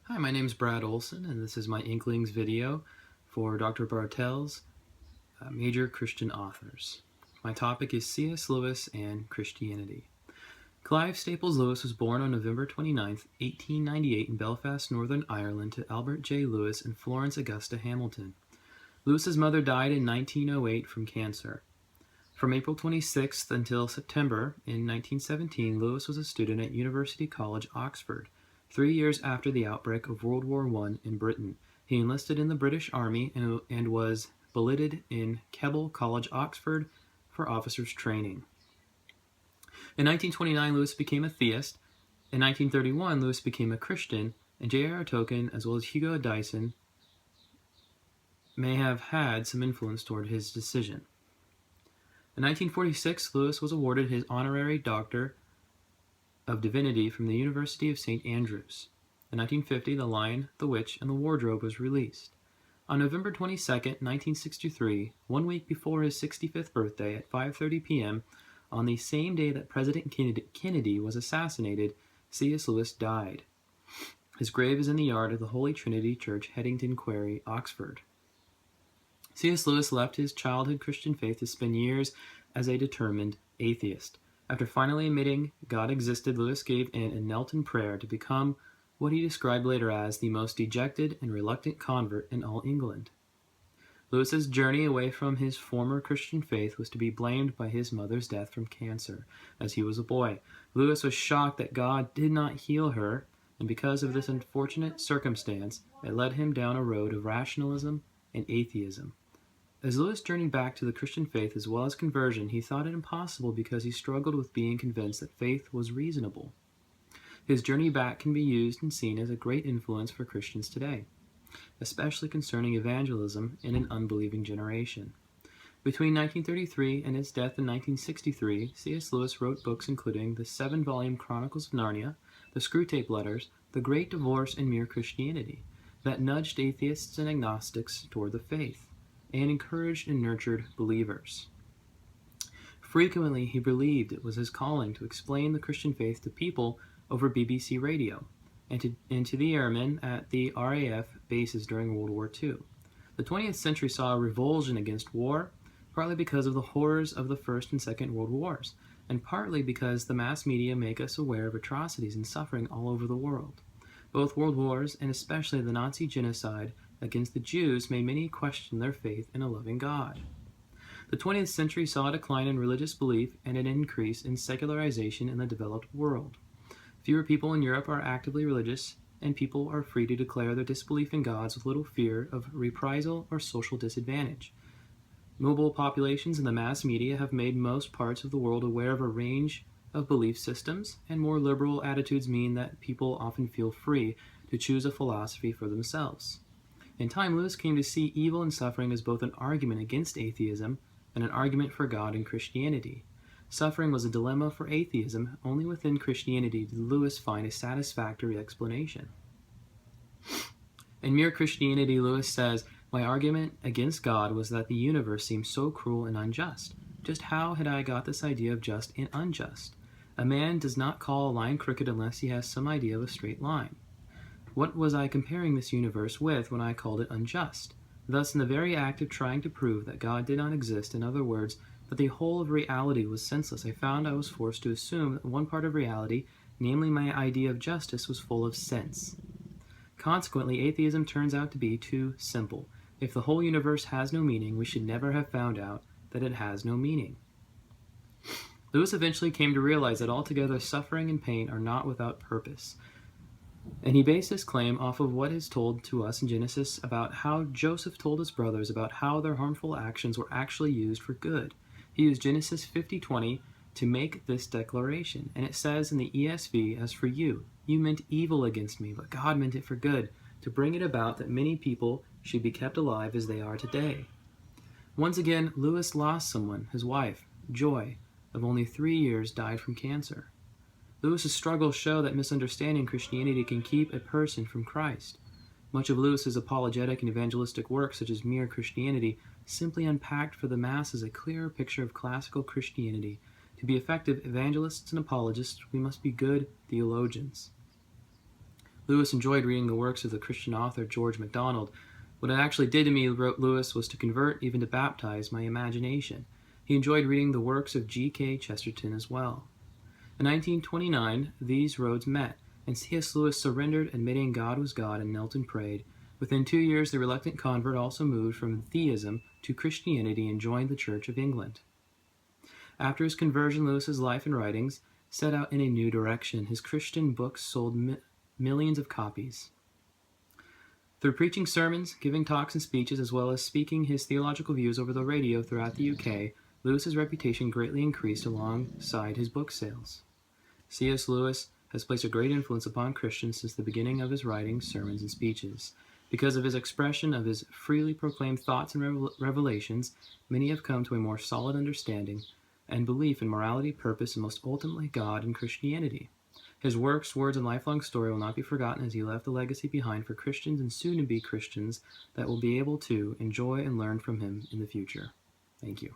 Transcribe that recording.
Hi, my name is Brad Olson, and this is my Inklings video for Dr. Bartels, Major Christian Authors. My topic is C.S. Lewis and Christianity. Clive Staples Lewis was born on November 29, 1898 in Belfast, Northern Ireland to Albert J. Lewis and Florence Augusta Hamilton. Lewis's mother died in 1908 from cancer. From April 26th until September in 1917, Lewis was a student at University College, Oxford. 3 years after the outbreak of World War I in Britain, he enlisted in the British Army and was billeted in Keble College, Oxford, for officers' training. In 1929, Lewis became a theist. In 1931, Lewis became a Christian, and J.R.R. Tolkien, as well as Hugo Dyson, may have had some influence toward his decision. In 1946, Lewis was awarded his honorary Doctor of Divinity from the University of St. Andrews. In 1950, The Lion, the Witch, and the Wardrobe was released. On November 22, 1963, 1 week before his 65th birthday at 5:30 p.m., on the same day that President Kennedy was assassinated, C.S. Lewis died. His grave is in the yard of the Holy Trinity Church, Headington Quarry, Oxford. C.S. Lewis left his childhood Christian faith to spend years as a determined atheist. After finally admitting God existed, Lewis gave in and knelt in prayer to become what he described later as the most dejected and reluctant convert in all England. Lewis's journey away from his former Christian faith was to be blamed by his mother's death from cancer as he was a boy. Lewis was shocked that God did not heal her, and because of this unfortunate circumstance, it led him down a road of rationalism and atheism. As Lewis journeyed back to the Christian faith as well as conversion, he thought it impossible because he struggled with being convinced that faith was reasonable. His journey back can be used and seen as a great influence for Christians today, especially concerning evangelism in an unbelieving generation. Between 1933 and his death in 1963, C.S. Lewis wrote books including the 7-volume Chronicles of Narnia, the Screwtape Letters, The Great Divorce, and Mere Christianity, that nudged atheists and agnostics toward the faith and encouraged and nurtured believers. Frequently, he believed it was his calling to explain the Christian faith to people over BBC radio and to the airmen at the RAF bases during World War II. The 20th century saw a revulsion against war, partly because of the horrors of the First and Second World Wars, and partly because the mass media make us aware of atrocities and suffering all over the world. Both world wars, and especially the Nazi genocide against the Jews, made many question their faith in a loving God. The 20th century saw a decline in religious belief and an increase in secularization in the developed world. Fewer people in Europe are actively religious, and people are free to declare their disbelief in gods with little fear of reprisal or social disadvantage. Mobile populations and the mass media have made most parts of the world aware of a range of belief systems, and more liberal attitudes mean that people often feel free to choose a philosophy for themselves. In time, Lewis came to see evil and suffering as both an argument against atheism and an argument for God and Christianity. Suffering was a dilemma for atheism. Only within Christianity did Lewis find a satisfactory explanation. In Mere Christianity, Lewis says, "My argument against God was that the universe seemed so cruel and unjust. Just how had I got this idea of just and unjust? A man does not call a line crooked unless he has some idea of a straight line. What was I comparing this universe with when I called it unjust? Thus, in the very act of trying to prove that God did not exist, in other words, that the whole of reality was senseless, I found I was forced to assume that one part of reality, namely my idea of justice, was full of sense. Consequently, atheism turns out to be too simple. If the whole universe has no meaning, we should never have found out that it has no meaning." Lewis eventually came to realize that altogether suffering and pain are not without purpose. And he based his claim off of what is told to us in Genesis about how Joseph told his brothers about how their harmful actions were actually used for good. He used Genesis 50:20 to make this declaration, and it says in the ESV, "As for you, you meant evil against me, but God meant it for good, to bring it about that many people should be kept alive as they are today." Once again, Lewis lost someone. His wife, Joy, of only 3 years, died from cancer. Lewis's struggles show that misunderstanding Christianity can keep a person from Christ. Much of Lewis's apologetic and evangelistic work, such as Mere Christianity, simply unpacked for the masses a clearer picture of classical Christianity. To be effective evangelists and apologists, we must be good theologians. Lewis enjoyed reading the works of the Christian author George MacDonald. What it actually did to me, wrote Lewis, was to convert, even to baptize, my imagination. He enjoyed reading the works of G.K. Chesterton as well. In 1929, these roads met, and C.S. Lewis surrendered, admitting God was God, and knelt and prayed. Within 2 years, the reluctant convert also moved from theism to Christianity and joined the Church of England. After his conversion, Lewis's life and writings set out in a new direction. His Christian books sold millions of copies. Through preaching sermons, giving talks and speeches, as well as speaking his theological views over the radio throughout the UK, Lewis's reputation greatly increased alongside his book sales. C.S. Lewis has placed a great influence upon Christians since the beginning of his writings, sermons, and speeches. Because of his expression of his freely proclaimed thoughts and revelations, many have come to a more solid understanding and belief in morality, purpose, and most ultimately God and Christianity. His works, words, and lifelong story will not be forgotten, as he left a legacy behind for Christians and soon-to-be Christians that will be able to enjoy and learn from him in the future. Thank you.